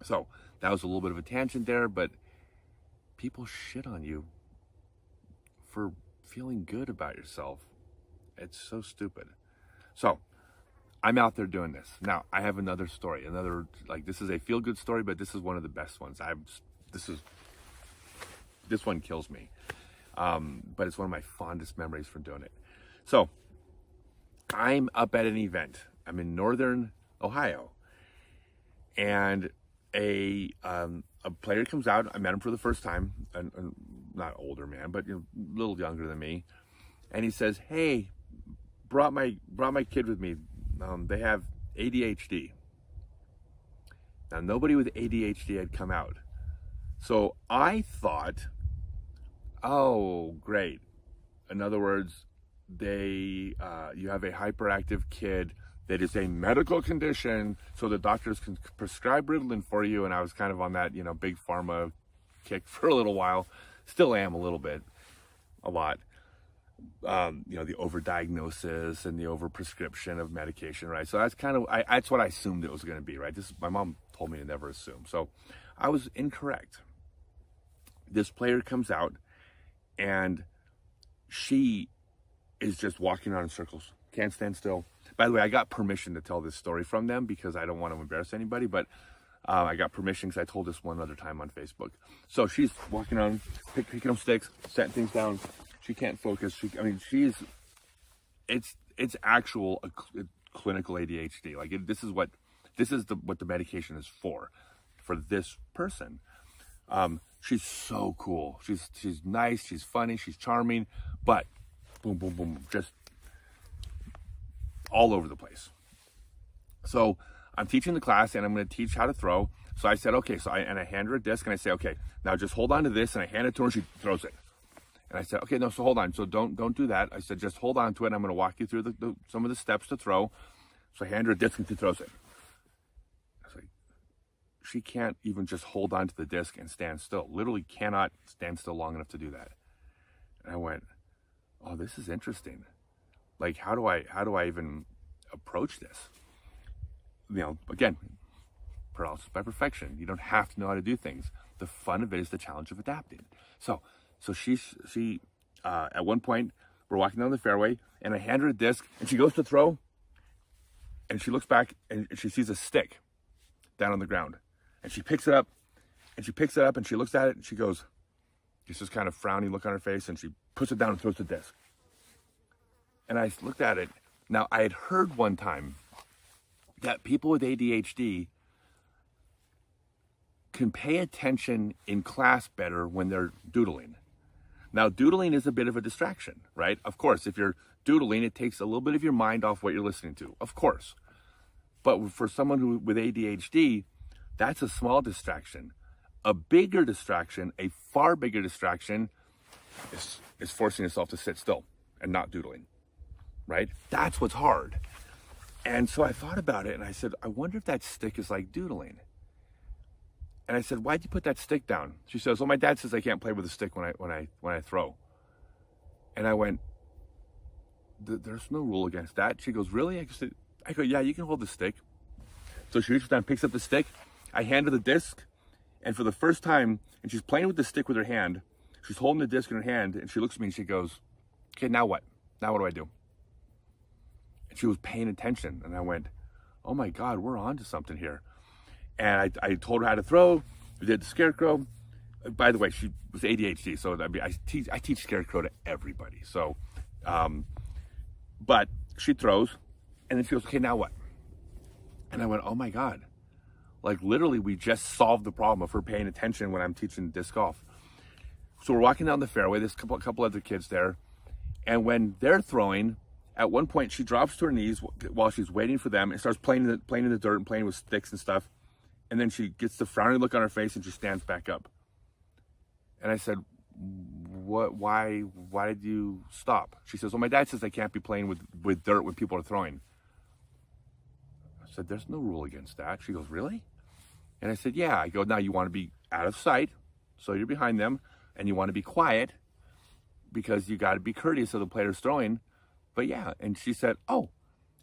So that was a little bit of a tangent there, but people shit on you for feeling good about yourself. It's so stupid. So I'm out there doing this. Now I have another story, this is a feel-good story, but this is one of the best ones. This one kills me. But it's one of my fondest memories from doing it. So I'm up at an event. I'm in Northern Ohio, and a player comes out. I met him for the first time, not older man, but a little younger than me. And he says, "Hey, brought my kid with me. They have ADHD." Now nobody with ADHD had come out, so I thought, "Oh, great! In other words, you have a hyperactive kid that is a medical condition, so the doctors can prescribe Ritalin for you." And I was kind of on that, big pharma kick for a little while. Still am a little bit, a lot. The overdiagnosis and the overprescription of medication, right? So that's kind of, that's what I assumed it was going to be, right? My mom told me to never assume. So I was incorrect. This player comes out, and she is just walking around in circles, can't stand still. By the way, I got permission to tell this story from them because I don't want to embarrass anybody, but I got permission because I told this one other time on Facebook. So she's walking around, picking up sticks, setting things down. She can't focus. It's actual clinical ADHD. This is what the medication is for. for this person. She's so cool. She's nice, she's funny, she's charming, but boom, boom, boom, just all over the place. So I'm teaching the class and I'm going to teach how to throw. So I said, okay, I hand her a disc and I say, okay, now just hold on to this, and I hand it to her and she throws it. And I said, okay, no, so hold on. So don't do that. I said, just hold on to it. And I'm going to walk you through some of the steps to throw. So I hand her a disc and she throws it. I was like, she can't even just hold on to the disc and stand still. Literally cannot stand still long enough to do that. And I went, oh, this is interesting. Like, how do I even approach this? You know, again, paralysis by perfection. You don't have to know how to do things. The fun of it is the challenge of adapting. So she at one point, we're walking down the fairway and I hand her a disc and she goes to throw and she looks back and she sees a stick down on the ground and she picks it up and she looks at it and she goes, it's this kind of frowny look on her face, and she puts it down and throws the disc. And I looked at it. Now, I had heard one time that people with ADHD can pay attention in class better when they're doodling. Now, doodling is a bit of a distraction, right? Of course, if you're doodling, it takes a little bit of your mind off what you're listening to, of course. But for someone with ADHD, that's a small distraction. A bigger distraction, a far bigger distraction, is forcing yourself to sit still and not doodling, right? That's what's hard. And so I thought about it and I said, I wonder if that stick is like doodling. And I said, why'd you put that stick down? She says, well, my dad says I can't play with a stick when I throw. And I went, there's no rule against that. She goes, really? I go, yeah, you can hold the stick. So she reaches down, picks up the stick. I hand her the disc. And for the first time, and she's playing with the stick with her hand. She's holding the disc in her hand. And she looks at me and she goes, okay, now what? Now what do I do? And she was paying attention. And I went, oh my God, we're on to something here. And I told her how to throw. We did the Scarecrow. By the way, she was ADHD, so I teach Scarecrow to everybody. So, but she throws, and then she goes, okay, now what? And I went, oh my God. Like literally, we just solved the problem of her paying attention when I'm teaching disc golf. So we're walking down the fairway. There's a couple other kids there. And when they're throwing, at one point, she drops to her knees while she's waiting for them and starts playing in the dirt and playing with sticks and stuff. And then she gets the frowning look on her face and she stands back up. And I said, "What? Why did you stop?" She says, well, my dad says I can't be playing with dirt when people are throwing. I said, there's no rule against that. She goes, really? And I said, yeah. I go, now you want to be out of sight, so you're behind them, and you want to be quiet because you got to be courteous of the players throwing. But yeah, and she said, oh.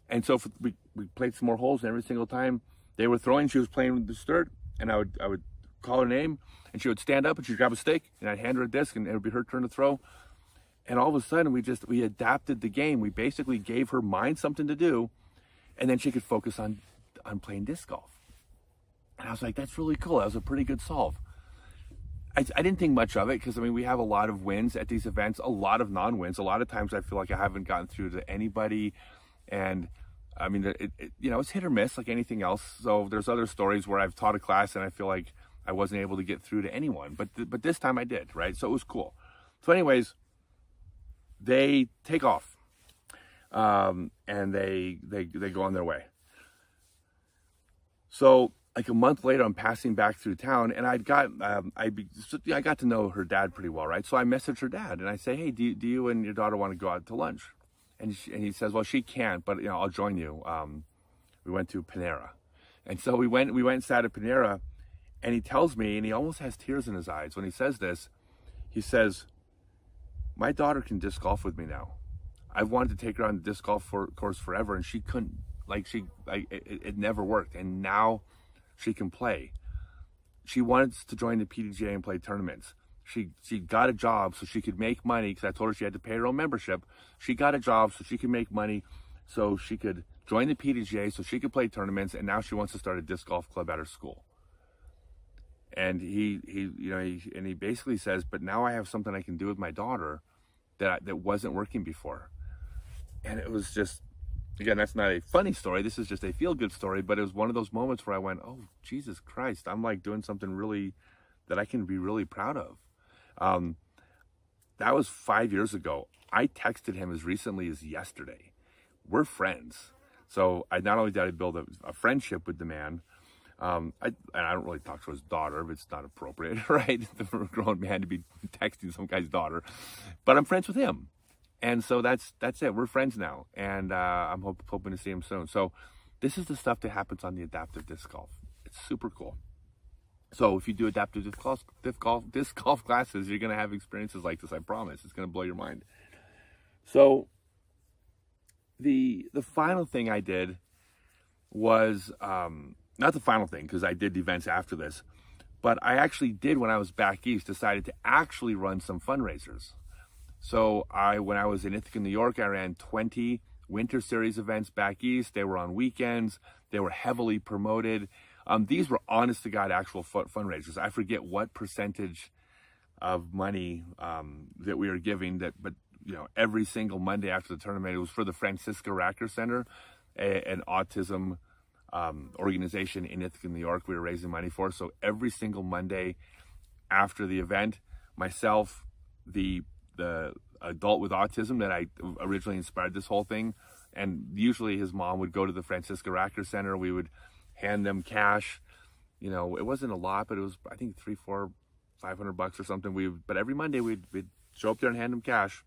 And so we played some more holes, and every single time they were throwing, she was playing with the dirt, and I would call her name, and she would stand up, and she'd grab a stick, and I'd hand her a disc, and it would be her turn to throw. And all of a sudden, we adapted the game. We basically gave her mind something to do, and then she could focus on playing disc golf. And I was like, that's really cool. That was a pretty good solve. I didn't think much of it because, I mean, we have a lot of wins at these events, a lot of non-wins. A lot of times I feel like I haven't gotten through to anybody, and I mean, it's hit or miss like anything else. So there's other stories where I've taught a class and I feel like I wasn't able to get through to anyone, but this time I did, right? So it was cool. So anyways, they take off, and they go on their way. So like a month later, I'm passing back through town, and I got to know her dad pretty well, right? So I messaged her dad, and I say, hey, do you and your daughter want to go out to lunch? And he says, well, she can't, but I'll join you. We went to Panera, and so we went and sat at Panera, and he tells me, and he almost has tears in his eyes when he says this. He says, my daughter can disc golf with me now. I've wanted to take her on the disc golf course forever, and she couldn't. It never worked, and now she can play. She wanted to join the PDGA and play tournaments. She got a job so she could make money, because I told her she had to pay her own membership. She got a job so she could make money, so she could join the PDGA, so she could play tournaments, and now she wants to start a disc golf club at her school. And he basically says, but now I have something I can do with my daughter that wasn't working before. And it was just, again, that's not a funny story. This is just a feel-good story, but it was one of those moments where I went, oh, Jesus Christ, I'm like doing something really that I can be really proud of. That was 5 years ago. I texted him as recently as yesterday. We're friends. So not only did I build a friendship with the man, and I don't really talk to his daughter, but it's not appropriate, right? For a grown man to be texting some guy's daughter. But I'm friends with him. And so that's it. We're friends now. And I'm hoping to see him soon. So this is the stuff that happens on the adaptive disc golf. It's super cool. So if you do adaptive disc golf classes, you're going to have experiences like this, I promise. It's going to blow your mind. So the final thing I did was, not the final thing, because I did events after this, but I actually did, when I was back east, decided to actually run some fundraisers. So when I was in Ithaca, New York, I ran 20 winter series events back east. They were on weekends. They were heavily promoted. These were honest to God actual fundraisers. I forget what percentage of money that we were giving, but every single Monday after the tournament, it was for the Francisca Racker Center, an autism organization in Ithaca, New York, we were raising money for. So every single Monday after the event, myself, the adult with autism that I originally inspired this whole thing, and usually his mom would go to the Francisca Racker Center. We would hand them cash. It wasn't a lot, but it was, I think, $300, $400, $500 or something. But every Monday we'd show up there and hand them cash.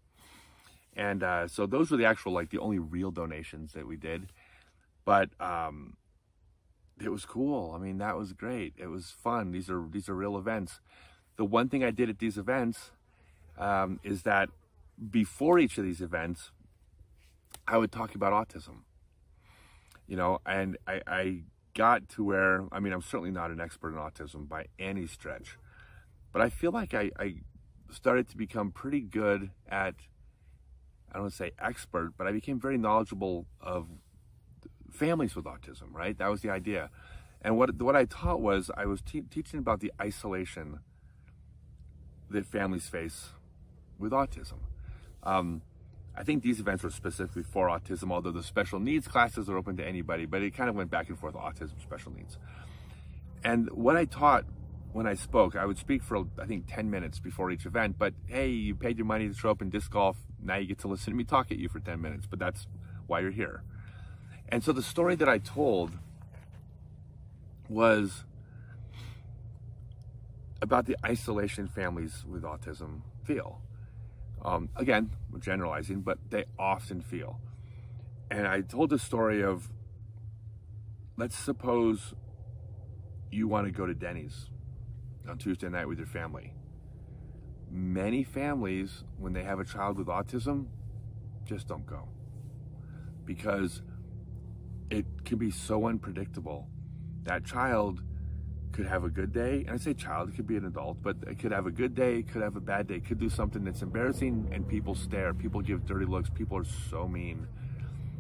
And so those were the actual, the only real donations that we did. But it was cool. I mean, that was great. It was fun. These are real events. The one thing I did at these events is that before each of these events, I would talk about autism. And I got to where, I mean, I'm certainly not an expert in autism by any stretch, but I feel like I started to become pretty good at, I don't want to say expert, but I became very knowledgeable of families with autism, right? That was the idea. And what I taught was, I was teaching about the isolation that families face with autism. I think these events were specifically for autism, although the special needs classes are open to anybody, but it kind of went back and forth, autism, special needs. And what I taught when I spoke, I would speak for, I think, 10 minutes before each event, but hey, you paid your money to show up in disc golf, now you get to listen to me talk at you for 10 minutes, but that's why you're here. And so the story that I told was about the isolation families with autism feel. Again, we're generalizing, but they often feel. And I told the story of, let's suppose you want to go to Denny's on Tuesday night with your family. Many families, when they have a child with autism, just don't go, because it can be so unpredictable. That child could have a good day, and I say child, it could be an adult, but it could have a good day, could have a bad day, could do something that's embarrassing, and people stare, people give dirty looks, people are so mean.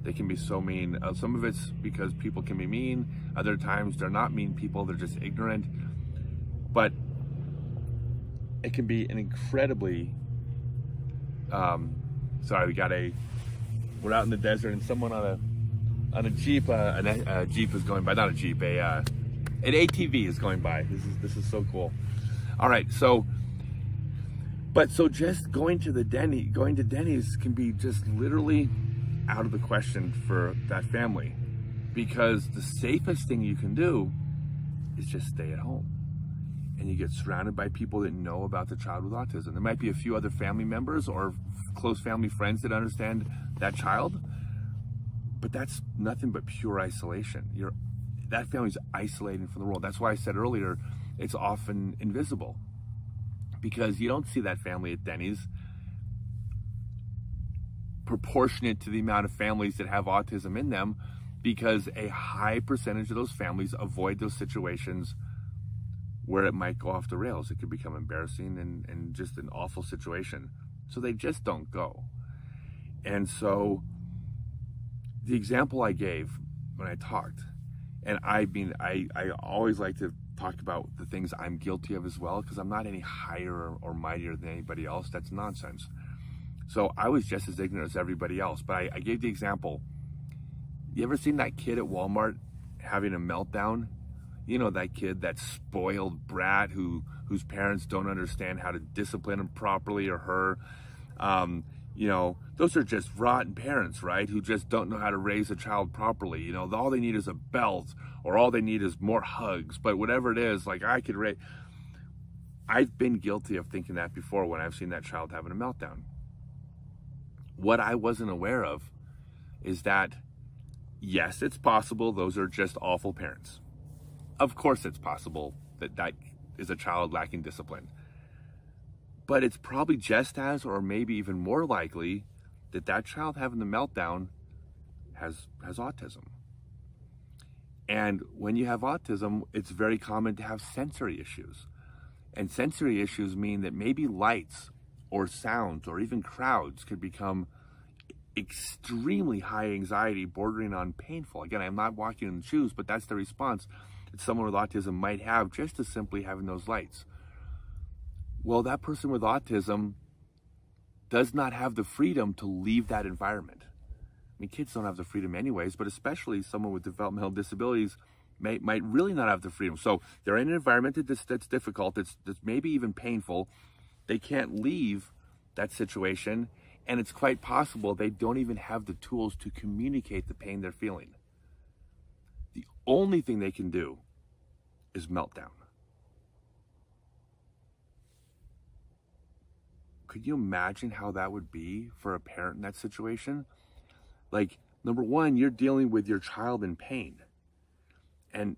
They can be so mean. Some of it's because people can be mean, other times they're not mean people, they're just ignorant. But it can be an incredibly, we're out in the desert and someone on a Jeep, a Jeep is going by, not a Jeep, an ATV is going by. This is so cool. All right, so just going to Denny's can be just literally out of the question for that family, because the safest thing you can do is just stay at home, and you get surrounded by people that know about the child with autism. There might be a few other family members or close family friends that understand that child, but that's nothing but pure isolation. That family's isolated from the world. That's why I said earlier, it's often invisible, because you don't see that family at Denny's proportionate to the amount of families that have autism in them, because a high percentage of those families avoid those situations where it might go off the rails. It could become embarrassing and just an awful situation. So they just don't go. And so the example I gave when I talked, and I mean, I always like to talk about the things I'm guilty of as well, because I'm not any higher or mightier than anybody else. That's nonsense. So I was just as ignorant as everybody else. But I gave the example You ever seen that kid at Walmart having a meltdown? You know, that kid, that spoiled brat whose parents don't understand how to discipline him properly, or her. You know, those are just rotten parents, right? Who just don't know how to raise a child properly. You know, all they need is a belt, or all they need is more hugs. But whatever it is, like, I've been guilty of thinking that before when I've seen that child having a meltdown. What I wasn't aware of is that, yes, it's possible those are just awful parents. Of course it's possible that is a child lacking discipline. But it's probably just as, or maybe even more likely, that child having the meltdown has autism. And when you have autism, it's very common to have sensory issues. And sensory issues mean that maybe lights or sounds or even crowds could become extremely high anxiety, bordering on painful. Again, I'm not walking in the shoes, but that's the response that someone with autism might have just to simply having those lights. Well, that person with autism does not have the freedom to leave that environment. I mean, kids don't have the freedom anyways, but especially someone with developmental disabilities might really not have the freedom. So they're in an environment that's difficult, that's maybe even painful. They can't leave that situation, and it's quite possible they don't even have the tools to communicate the pain they're feeling. The only thing they can do is meltdown. Could you imagine how that would be for a parent in that situation? Like, number one, you're dealing with your child in pain, and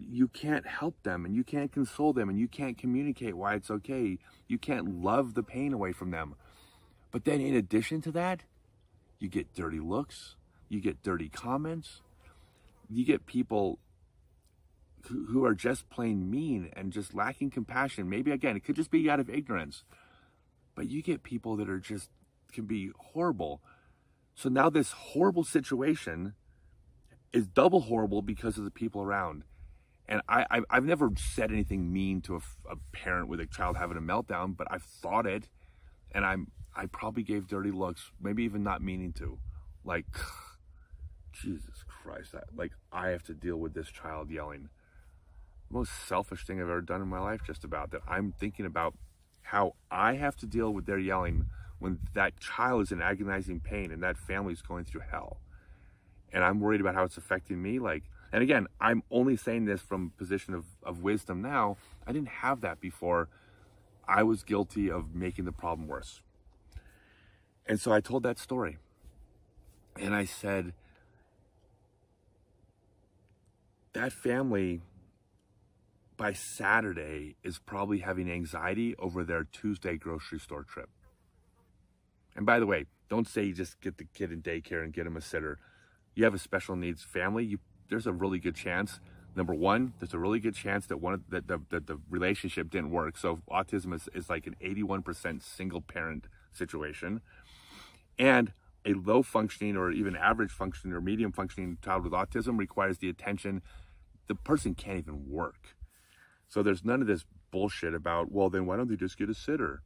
you can't help them, and you can't console them, and you can't communicate why it's okay. You can't love the pain away from them. But then in addition to that, you get dirty looks, you get dirty comments, you get people who are just plain mean and just lacking compassion. Maybe, again, it could just be out of ignorance. But you get people that are just, can be horrible. So now this horrible situation is double horrible because of the people around. And I've never said anything mean to a parent with a child having a meltdown, but I've thought it. And I probably gave dirty looks, maybe even not meaning to. Like, Jesus Christ, I have to deal with this child yelling. Most selfish thing I've ever done in my life, just about, that I'm thinking about how I have to deal with their yelling when that child is in agonizing pain and that family's going through hell. And I'm worried about how it's affecting me. And again, I'm only saying this from a position of wisdom now. I didn't have that before. I was guilty of making the problem worse. And so I told that story. And I said, that family by Saturday is probably having anxiety over their Tuesday grocery store trip. And by the way, don't say you just get the kid in daycare and get him a sitter. You have a special needs family, there's a really good chance. Number one, there's a really good chance that the relationship didn't work. So autism is like an 81% single parent situation. And a low functioning or even average functioning or medium functioning child with autism requires the attention. The person can't even work. So there's none of this bullshit about, well, then why don't they just get a sitter?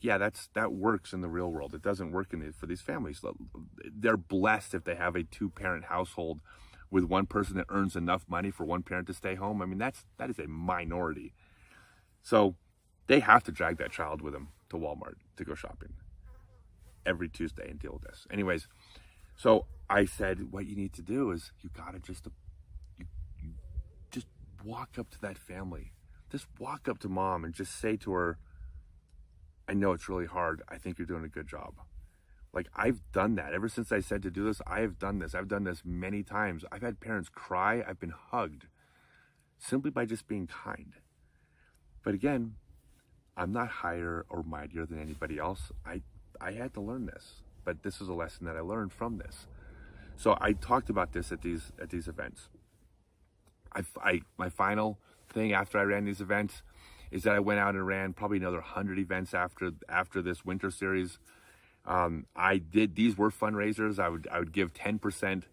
Yeah, that works in the real world. It doesn't work for these families. They're blessed if they have a two-parent household with one person that earns enough money for one parent to stay home. I mean, that is a minority. So they have to drag that child with them to Walmart to go shopping every Tuesday and deal with this. Anyways, so I said, what you need to do is you gotta just walk up to that family. Just walk up to mom and just say to her, I know it's really hard. I think you're doing a good job. I've done that. Ever since I said to do this, I have done this. I've done this many times. I've had parents cry. I've been hugged simply by just being kind. But again, I'm not higher or mightier than anybody else. I had to learn this, but this is a lesson that I learned from this. So I talked about this at these events. My final thing after I ran these events is that I went out and ran probably another 100 events after this winter series. These were fundraisers. I would give 10%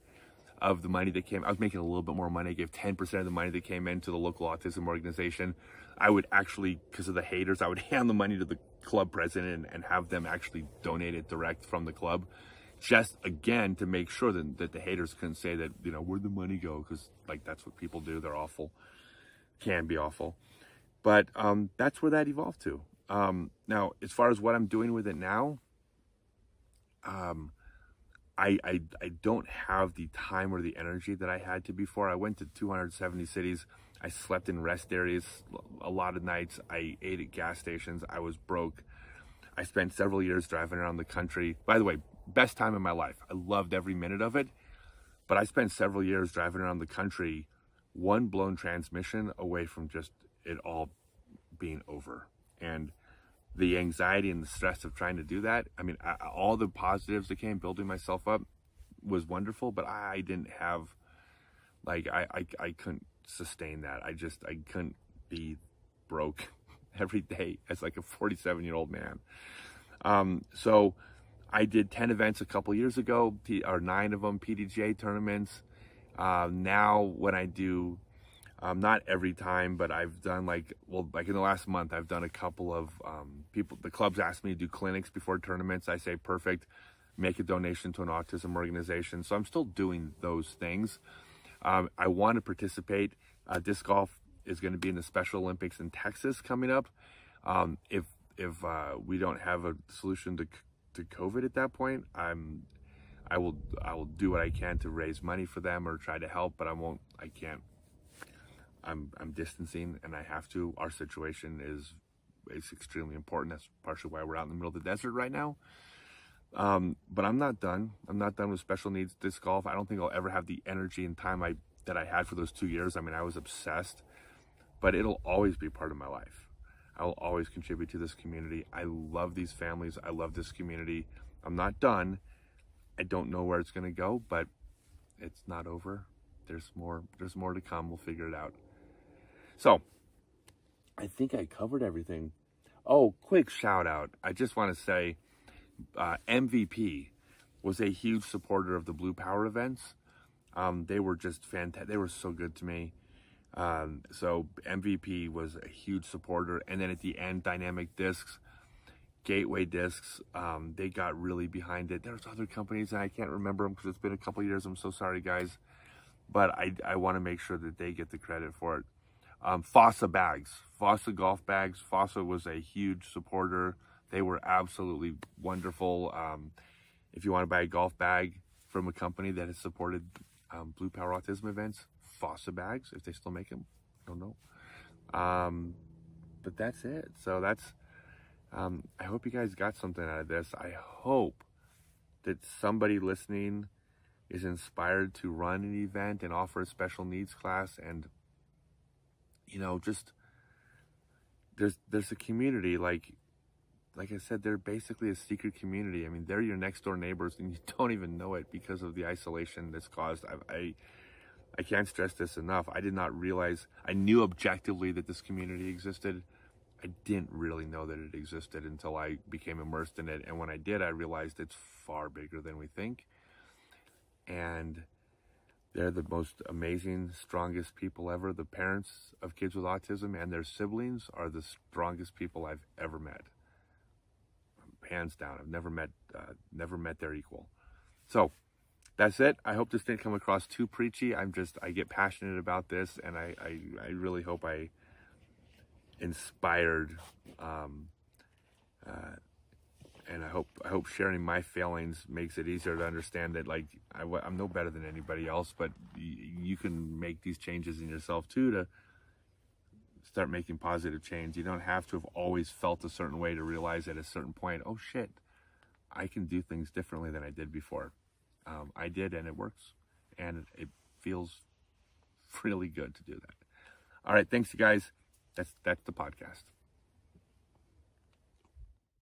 of the money that came. I was making a little bit more money. I gave 10% of the money that came into the local autism organization. I would actually, because of the haters, I would hand the money to the club president and have them actually donate it direct from the club. just again to make sure that the haters couldn't say that, you know, where'd the money go? Because like that's what people do. They're awful, can be awful. But that's where that evolved to. Now, as far as what I'm doing with it now, I don't have the time or the energy that I had to before. I went to 270 cities. I slept in rest areas a lot of nights. I ate at gas stations. I was broke. I spent several years driving around the country. By the way, best time in my life. I loved every minute of it. But I spent several years driving around the country, one blown transmission away from just it all being over. And the anxiety and the stress of trying to do that, I mean, all the positives that came, building myself up, was wonderful, but I didn't have, like, I couldn't sustain that. I couldn't be broke every day as like a 47-year-old man. So I did 10 events a couple years ago, or 9 of them PDGA tournaments. Now when I do, not every time, but I've done like in the last month, I've done a couple of the clubs ask me to do clinics before tournaments. I say, perfect, make a donation to an autism organization. So I'm still doing those things. I want to participate. Disc golf is going to be in the Special Olympics in Texas coming up. If we don't have a solution to COVID at that point, I will do what I can to raise money for them or try to help, but I can't. I'm distancing, and I have to. Our situation is extremely important. That's partially why we're out in the middle of the desert right now. But I'm not done. I'm not done with special needs disc golf. I don't think I'll ever have the energy and time that I had for those 2 years. I mean, I was obsessed, but it'll always be part of my life. I will always contribute to this community. I love these families. I love this community. I'm not done. I don't know where it's going to go, but it's not over. There's more to come. We'll figure it out. So I think I covered everything. Oh, quick shout out. I just want to say, MVP was a huge supporter of the Blue Power events. They were just fantastic. They were so good to me. So MVP was a huge supporter. And then at the end, Dynamic Discs, Gateway Discs, they got really behind it. There's other companies, and I can't remember them because it's been a couple years. I'm so sorry, guys. But I want to make sure that they get the credit for it. Fossa bags, Fossa golf bags. Fossa was a huge supporter. They were absolutely wonderful. If you want to buy a golf bag from a company that has supported Blue Power Autism events, Fossa bags, if they still make them, I don't know. But that's it. So that's, I hope you guys got something out of this. I hope that somebody listening is inspired to run an event and offer a special needs class. And, you know, just, there's a community, like I said, they're basically a secret community. I mean, they're your next door neighbors and you don't even know it because of the isolation that's caused. I can't stress this enough. I did not realize, I knew objectively that this community existed. I didn't really know that it existed until I became immersed in it. And when I did, I realized it's far bigger than we think. And they're the most amazing, strongest people ever. The parents of kids with autism and their siblings are the strongest people I've ever met. Hands down. I've never met their equal. So that's it. I hope this didn't come across too preachy. I get passionate about this, and I really hope I inspired, and I hope sharing my failings makes it easier to understand that, like, I'm no better than anybody else, but you can make these changes in yourself too to start making positive change. You don't have to have always felt a certain way to realize at a certain point, oh shit, I can do things differently than I did before. I did, and it works, and it feels really good to do that. All right, thanks, you guys. That's the podcast.